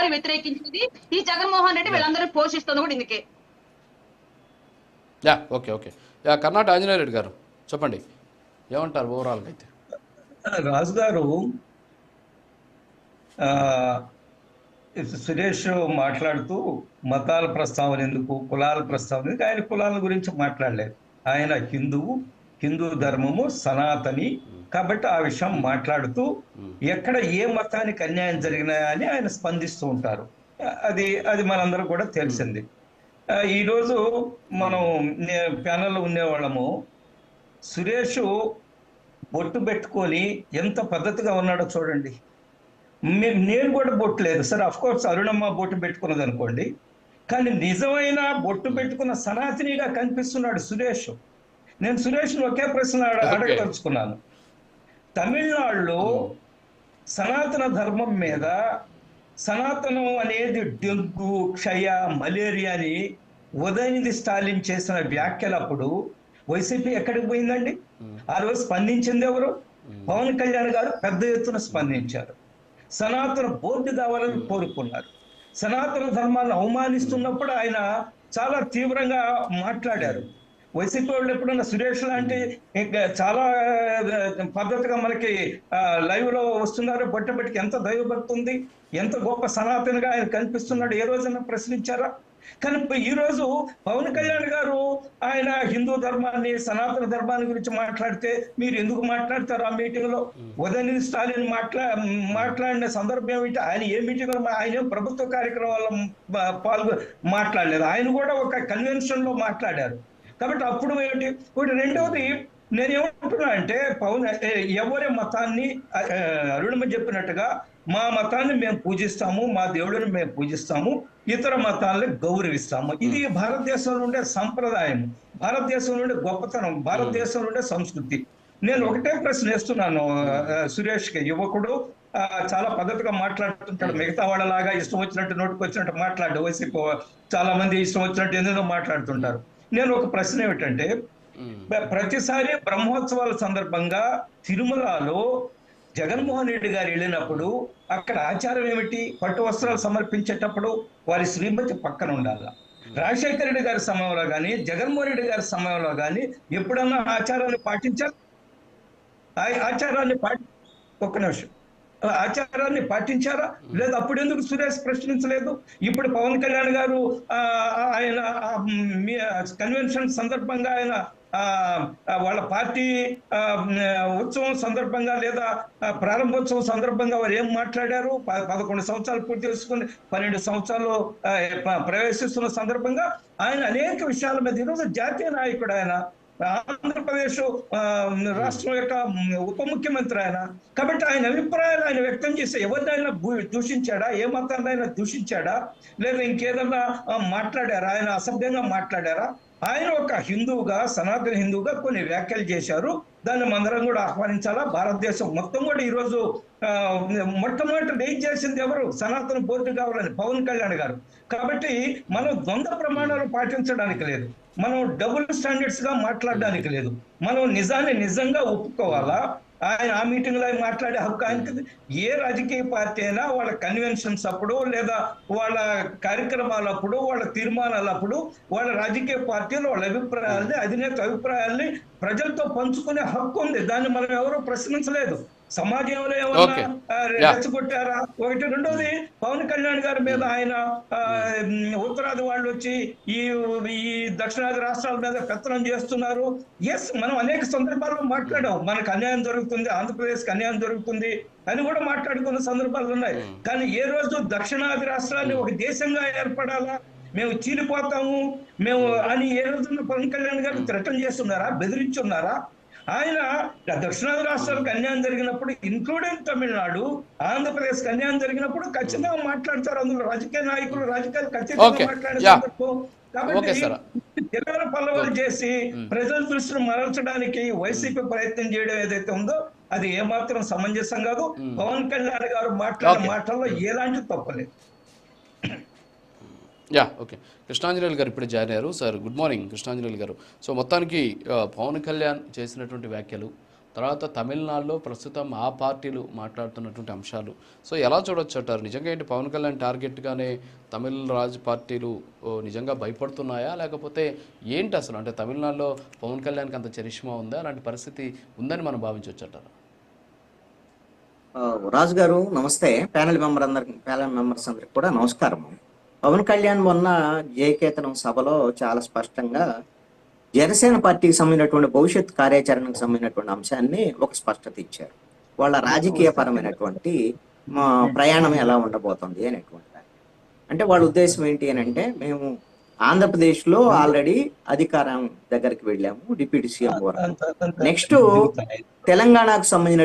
ప్రతిసారి వ్యతిరేకించింది ఈ జగన్మోహన్ రెడ్డి, వీళ్ళందరూ పోషిస్తుంది కూడా ఇందుకే. ఓకే ఓకే కర్ణాటక ఆంజనేయ రెడ్డి గారు చెప్పండి, ఏమంటారు ఓవరాల్గా అయితే? రాజు గారు, సురేష్ మాట్లాడుతూ మతాల ప్రస్తావన ఎందుకు, కులాల ప్రస్తావన ఎందుకు, ఆయన కులాల గురించి మాట్లాడలేదు. ఆయన హిందూ ధర్మము సనాతని కాబట్టి ఆ విషయం మాట్లాడుతూ ఎక్కడ ఏ మతానికి అన్యాయం జరిగినా అని ఆయన స్పందిస్తూ ఉంటారు. అది మనందరూ కూడా తెలిసింది. ఈరోజు మనం ప్యానల్లో ఉండేవాళ్ళము, సురేష్ బొట్టు పెట్టుకొని ఎంత పద్ధతిగా ఉన్నాడో చూడండి. నేను కూడా బొట్టు లేదు సార్, అఫ్ కోర్స్ అరుణమ్మ బొట్టు పెట్టుకున్నది అనుకోండి, కానీ నిజమైన బొట్టు పెట్టుకున్న సనాతనిగా కనిపిస్తున్నాడు సురేష్. నేను సురేష్ను ఒకే ప్రశ్న అడగదలుచుకున్నాను. తమిళనాడులో సనాతన ధర్మం మీద, సనాతనం అనేది డెంగ్యూ, క్షయ, మలేరియాని ఉదయనిధి స్టాలిన్ చేసిన వ్యాఖ్యలప్పుడు వైసీపీ ఎక్కడికి పోయిందండి? ఆ రోజు స్పందించింది ఎవరు? పవన్ కళ్యాణ్ గారు పెద్ద ఎత్తున స్పందించారు. సనాతన బోర్డు కావాలని కోరుకున్నారు. సనాతన ధర్మాన్ని అవమానిస్తున్నప్పుడు ఆయన చాలా తీవ్రంగా మాట్లాడారు. వైసీపీ వాళ్ళు ఎప్పుడన్నా సురేష్ లాంటి చాలా పద్ధతిగా మనకి లైవ్ లో వస్తున్నారు, బొట్టబెట్టికి ఎంత దైవభక్తి ఉంది, ఎంత గొప్ప సనాతనగా ఆయన కనిపిస్తున్నాడు, ఏ రోజైనా ప్రశ్నించారా? కానీ ఈ రోజు పవన్ కళ్యాణ్ గారు ఆయన హిందూ ధర్మాన్ని, సనాతన ధర్మాన్ని గురించి మాట్లాడితే మీరు ఎందుకు మాట్లాడతారు? ఆ మీటింగ్ లో ఉదయనిధి స్టాలిన్ మాట్లాడిన సందర్భం ఏమిటి? ఆయన ఏ మీటింగ్ లో, ఆయన ప్రభుత్వ కార్యక్రమాల్లో మాట్లాడలేదు. ఆయన కూడా ఒక కన్వెన్షన్ లో మాట్లాడారు. కాబట్టి అప్పుడు ఏమిటి? ఇప్పుడు రెండవది నేనేమంటున్నా అంటే, ఎవరి మతాన్ని, అరుణమ్మ చెప్పినట్టుగా మా మతాన్ని మేము పూజిస్తాము, మా దేవుడిని మేము పూజిస్తాము, ఇతర మతాలని గౌరవిస్తాము. ఇది భారతదేశంలో ఉండే సంప్రదాయం, భారతదేశంలో ఉండే గొప్పతనం, భారతదేశంలో ఉండే సంస్కృతి. నేను ఒకటే ప్రశ్న వేస్తున్నాను సురేష్కి. యువకుడు చాలా పద్ధతిగా మాట్లాడుతుంటాడు, మిగతా వాళ్ళలాగా ఇష్టం వచ్చినట్టు నోటికి వచ్చినట్టు మాట్లాడు. వైసీపీ చాలా మంది ఇష్టం వచ్చినట్టు ఎందులో మాట్లాడుతుంటారు. నేను ఒక ప్రశ్న ఏమిటంటే, ప్రతిసారి బ్రహ్మోత్సవాల సందర్భంగా తిరుమలలో జగన్మోహన్ రెడ్డి గారు వెళ్ళినప్పుడు అక్కడ ఆచారం ఏమిటి? పట్టు వస్త్రాలు సమర్పించేటప్పుడు వారి శ్రీమతి పక్కన ఉండాల. రాజశేఖర రెడ్డి గారి సమయంలో కానీ, జగన్మోహన్ రెడ్డి గారి సమయంలో కానీ ఎప్పుడన్నా ఆచారాన్ని పాటించారు? ఒక్క నిమిషం, ఆచారాన్ని పాటించారా? లేదు. అప్పుడు ఎందుకు సురేష్ ప్రశ్నించలేదు? ఇప్పుడు పవన్ కళ్యాణ్ గారు ఆయన కన్వెన్షన్ సందర్భంగా, ఆయన వాళ్ళ పార్టీ ఉత్సవం సందర్భంగా లేదా ప్రారంభోత్సవం సందర్భంగా వారు ఏం మాట్లాడారు? 11 సంవత్సరాలు పూర్తి చేసుకుని 12 సంవత్సరాలు ప్రవేశిస్తున్న సందర్భంగా ఆయన అనేక విషయాల మీద, ఈరోజు జాతీయ నాయకుడు ఆయన, ఆంధ్రప్రదేశ్ రాష్ట్రం యొక్క ఉప ముఖ్యమంత్రి ఆయన. కాబట్టి ఆయన అభిప్రాయాలు ఆయన వ్యక్తం చేస్తే ఎవరినైనా దూషించాడా? ఏ మతాన్ని అయినా దూషించాడా? లేదా ఇంకేదన్నా మాట్లాడారా? ఆయన అసభ్యంగా మాట్లాడారా? ఆయన ఒక హిందువుగా, సనాతన హిందువుగా కొన్ని వ్యాఖ్యలు చేశారు. దాన్ని మందరం కూడా ఆహ్వానించాలా? భారతదేశం మొత్తం కూడా ఈరోజు మొట్టమొదటి ఏం చేసింది ఎవరు? సనాతన బోర్డు కావాలని పవన్ కళ్యాణ్ గారు. కాబట్టి మనం ద్వంద్వ ప్రమాణాలు పాటించడానికి లేదు, మనం డబుల్ స్టాండర్డ్స్ గా మాట్లాడడానికి లేదు. మనం నిజాన్ని నిజంగా ఒప్పుకోవాలా? ఆయన ఆ మీటింగ్ లో మాట్లాడే హక్కు ఆయనకి. ఏ రాజకీయ పార్టీ అయినా వాళ్ళ కన్వెన్షన్స్ అప్పుడు, లేదా వాళ్ళ కార్యక్రమాలప్పుడు, వాళ్ళ తీర్మానాలప్పుడు వాళ్ళ రాజకీయ పార్టీలు వాళ్ళ అభిప్రాయాల్ని, అధినేత అభిప్రాయాల్ని ప్రజలతో పంచుకునే హక్కు ఉంది. దాన్ని మనం ఎవరూ ప్రశ్నించలేదు. సమాజంలో ఏమన్నా రెచ్చగొట్టారా? ఒకటి. రెండోది, పవన్ కళ్యాణ్ గారి మీద ఆయన ఉత్తరాది వాళ్ళు వచ్చి ఈ దక్షిణాది రాష్ట్రాల మీద పెత్తనం చేస్తున్నారు. ఎస్, మనం అనేక సందర్భాల్లో మాట్లాడాం, మనకు అన్యాయం జరుగుతుంది, ఆంధ్రప్రదేశ్కి అన్యాయం జరుగుతుంది అని కూడా మాట్లాడుకున్న సందర్భాలు ఉన్నాయి. కానీ ఏ రోజు దక్షిణాది రాష్ట్రాన్ని ఒక దేశంగా ఏర్పడాలా, మేము చీలిపోతాము మేము అని ఏ రోజున పవన్ కళ్యాణ్ గారు థ్రెటన్ చేస్తున్నారా? బెదిరించున్నారా? ఆయన దక్షిణాది రాష్ట్రాలకు అన్యాయం జరిగినప్పుడు, ఇన్క్లూడింగ్ తమిళనాడు, ఆంధ్రప్రదేశ్ అన్యాయం జరిగినప్పుడు ఖచ్చితంగా మాట్లాడతారు. అందులో రాజకీయ నాయకులు రాజకీయాలు ఖచ్చితంగా మాట్లాడే సందర్భం. కాబట్టి తెలంగాణ పల్లవాలు చేసి ప్రజల దృష్టిని మరల్చడానికి వైసీపీ ప్రయత్నం చేయడం ఏదైతే ఉందో అది ఏమాత్రం సమంజసం కాదు. పవన్ కళ్యాణ్ గారు మాట్లాడే మాటల్లో ఎలాంటి తప్పలేదు. ఓకే. కృష్ణాంజనేయులు గారు ఇప్పుడే జాయిన్ అయ్యారు. సార్ గుడ్ మార్నింగ్ కృష్ణాంజనేయులు గారు. సో మొత్తానికి పవన్ కళ్యాణ్ చేసినటువంటి వ్యాఖ్యలు, తర్వాత తమిళనాడులో ప్రస్తుతం ఆ పార్టీలు మాట్లాడుతున్నటువంటి అంశాలు, సో ఎలా చూడొచ్చు అంటారు? నిజంగా ఏంటి పవన్ కళ్యాణ్ టార్గెట్గానే తమిళ రాజు పార్టీలు నిజంగా భయపడుతున్నాయా, లేకపోతే ఏంటి అసలు? అంటే తమిళనాడులో పవన్ కళ్యాణ్కి అంత చరిష్మా ఉందా, అలాంటి పరిస్థితి ఉందని మనం భావించవచ్చు అంటారు? రాజు గారు నమస్తే. ప్యానెల్ మెంబర్స్ అందరికి కూడా నమస్కారం. పవన్ కళ్యాణ్ మొన్న జయకేతనం సభలో చాలా స్పష్టంగా జనసేన పార్టీకి సంబంధించినటువంటి భవిష్యత్ కార్యాచరణకు సంబంధించినటువంటి అంశాన్ని ఒక స్పష్టత ఇచ్చారు. వాళ్ళ రాజకీయ పరమైనటువంటి ప్రయాణం ఎలా ఉండబోతుంది అనేటువంటి అంటే వాళ్ళ ఉద్దేశం ఏంటి అని అంటే, మేము ఆంధ్రప్రదేశ్లో ఆల్రెడీ అధికారం దగ్గరికి వెళ్ళాము, డిప్యూటీ సీఎం వరకు. నెక్స్ట్ తెలంగాణకు సంబంధించిన